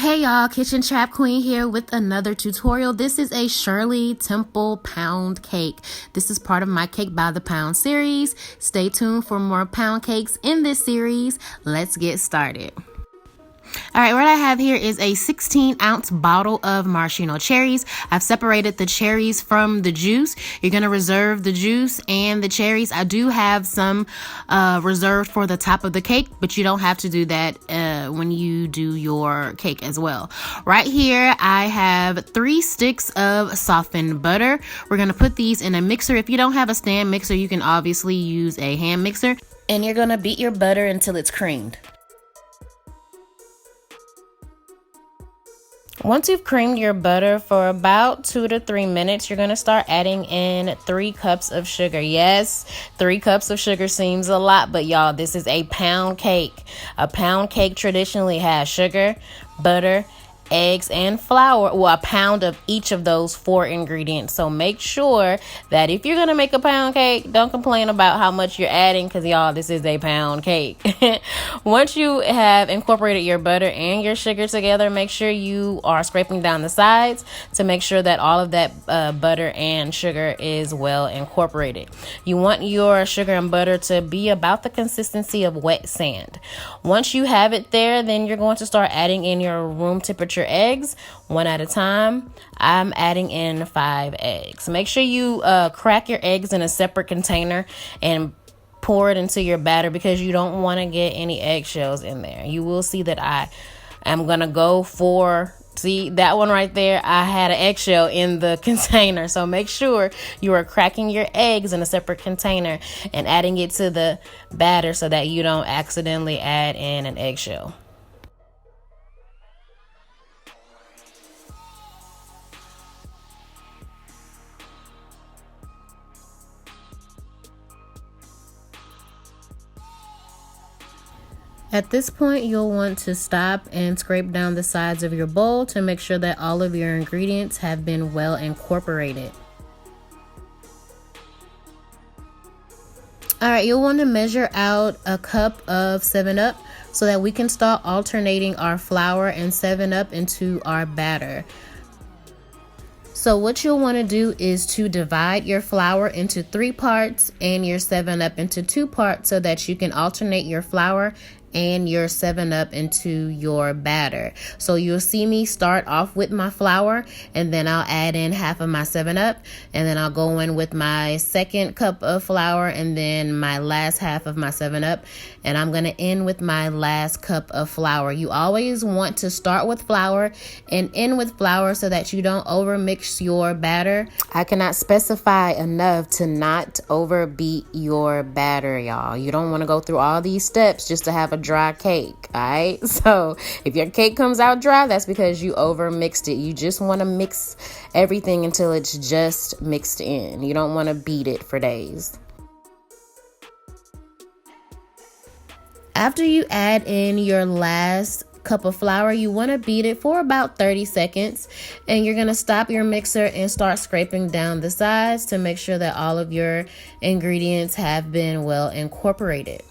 Hey y'all, Kitchen Trap Queen here with another tutorial. This is a Shirley Temple pound cake. This is part of my Cake by the Pound series. Stay tuned for more pound cakes in this series. Let's get started. All right, what I have here is a 16-ounce bottle of maraschino cherries. I've separated the cherries from the juice. You're going to reserve the juice and the cherries. I do have some reserved for the top of the cake, but you don't have to do that when you do your cake as well. Right here, I have 3 sticks of softened butter. We're going to put these in a mixer. If you don't have a stand mixer, you can obviously use a hand mixer. And you're going to beat your butter until it's creamed. Once you've creamed your butter for about 2 to 3 minutes, you're going to start adding in 3 cups of sugar. Yes, 3 cups of sugar seems a lot, but y'all, this is a pound cake. A pound cake traditionally has sugar, butter, eggs, and flour. Well, a pound of each of those 4 ingredients. So make sure that if you're going to make a pound cake, don't complain about how much you're adding, because y'all, this is a pound cake. Once you have incorporated your butter and your sugar together, make sure you are scraping down the sides to make sure that all of that butter and sugar is well incorporated. You want your sugar and butter to be about the consistency of wet sand. Once you have it there, then you're going to start adding in your room temperature eggs, 1 at a time. I'm adding in 5 eggs. Make sure you crack your eggs in a separate container and pour it into your batter, because you don't want to get any eggshells in there. You will see that I am going to go for, see that one right there, I had an eggshell in the container. So make sure you are cracking your eggs in a separate container and adding it to the batter so that you don't accidentally add in an eggshell. At this point, you'll want to stop and scrape down the sides of your bowl to make sure that all of your ingredients have been well incorporated. All right, you'll want to measure out a cup of 7-Up so that we can start alternating our flour and 7-Up into our batter. So what you'll want to do is to divide your flour into 3 parts and your 7-Up into 2 parts so that you can alternate your flour and your 7-Up into your batter. So you'll see me start off with my flour, and then I'll add in half of my 7-Up, and then I'll go in with my 2nd cup of flour and then my last half of my 7-Up, and I'm going to end with my last cup of flour. You always want to start with flour and end with flour so that you don't overmix your batter. I cannot specify enough to not overbeat your batter, y'all. You don't want to go through all these steps just to have a dry cake. All right, so if your cake comes out dry, that's because you over mixed it. You just want to mix everything until it's just mixed in. You don't want to beat it for days. After you add in your last cup of flour, you want to beat it for about 30 seconds, and you're going to stop your mixer and start scraping down the sides to make sure that all of your ingredients have been well incorporated.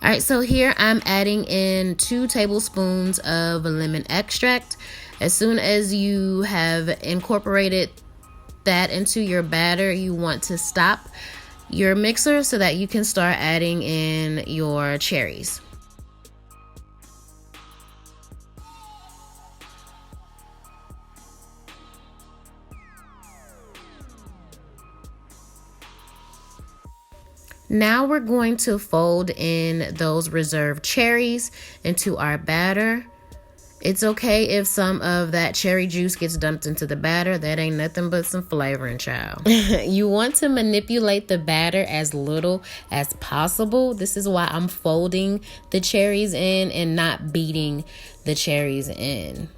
All right, so here I'm adding in 2 tablespoons of lemon extract. As soon as you have incorporated that into your batter, you want to stop your mixer so that you can start adding in your cherries. Now we're going to fold in those reserved cherries into our batter. It's okay if some of that cherry juice gets dumped into the batter. That ain't nothing but some flavoring, child. You want to manipulate the batter as little as possible. This is why I'm folding the cherries in and not beating the cherries in.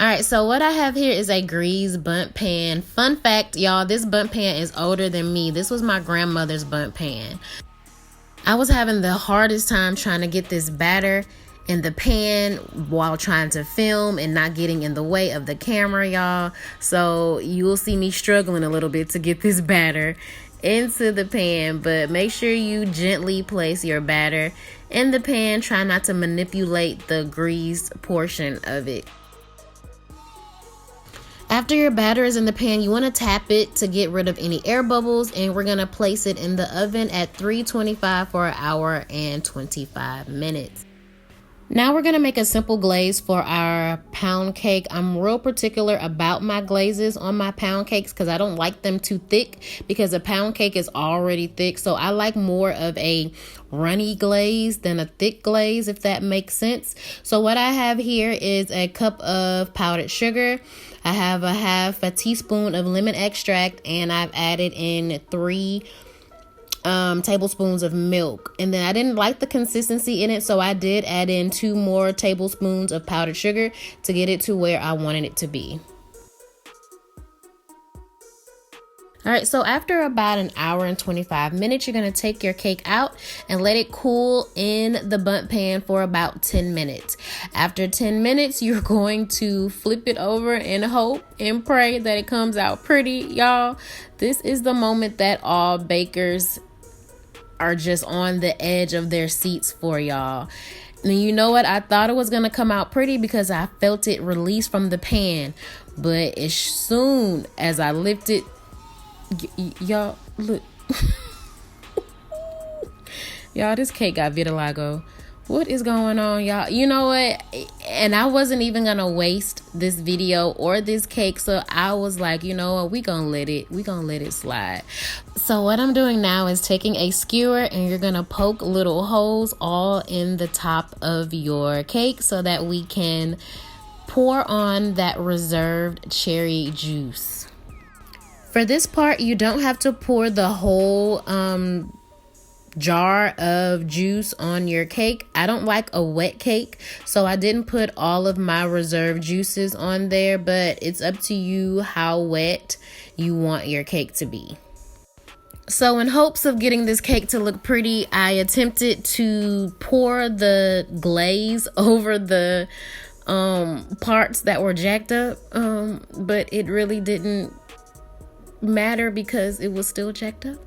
All right, so what I have here is a grease bundt pan. Fun fact, y'all, this bundt pan is older than me. This was my grandmother's bundt pan. I was having the hardest time trying to get this batter in the pan while trying to film and not getting in the way of the camera, y'all. So you'll see me struggling a little bit to get this batter into the pan, but make sure you gently place your batter in the pan. Try not to manipulate the greased portion of it. After your batter is in the pan, you want to tap it to get rid of any air bubbles, and we're going to place it in the oven at 325 for an hour and 25 minutes. Now we're going to make a simple glaze for our pound cake. I'm real particular about my glazes on my pound cakes because I don't like them too thick, because a pound cake is already thick. So I like more of a runny glaze than a thick glaze, if that makes sense. So what I have here is a cup of powdered sugar. I have a half a teaspoon of lemon extract, and I've added in 3 tablespoons of milk. And then I didn't like the consistency in it, so I did add in 2 more tablespoons of powdered sugar to get it to where I wanted it to be. All right, so after about an hour and 25 minutes, you're going to take your cake out and let it cool in the bundt pan for about 10 minutes. After 10 minutes, you're going to flip it over and hope and pray that it comes out pretty, y'all. This is the moment that all bakers are just on the edge of their seats for, y'all. And you know what? I thought it was going to come out pretty because I felt it release from the pan. But as soon as I lifted, y'all, look. Y'all, this cake got vitiligo. What is going on, y'all? You know what? And I wasn't even gonna waste this video or this cake, so I was like, you know what? We gonna let it slide. So what I'm doing now is taking a skewer, and you're gonna poke little holes all in the top of your cake so that we can pour on that reserved cherry juice. For this part, you don't have to pour the whole jar of juice on your cake. I don't like a wet cake, so I didn't put all of my reserved juices on there, but it's up to you how wet you want your cake to be. So in hopes of getting this cake to look pretty, I attempted to pour the glaze over the parts that were jacked up, but it really didn't matter because it was still jacked up.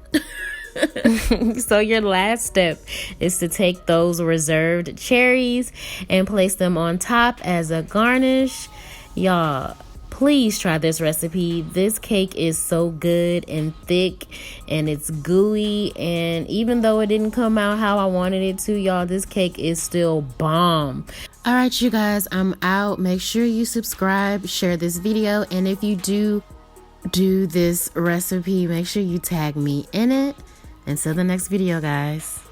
So your last step is to take those reserved cherries and place them on top as a garnish. Y'all, please try this recipe. This cake is so good and thick, and it's gooey, and even though it didn't come out how I wanted it to, y'all, this cake is still bomb. All right, you guys, I'm out. Make sure you subscribe, share this video, and if you do this recipe, make sure you tag me in it. Until the next video, guys.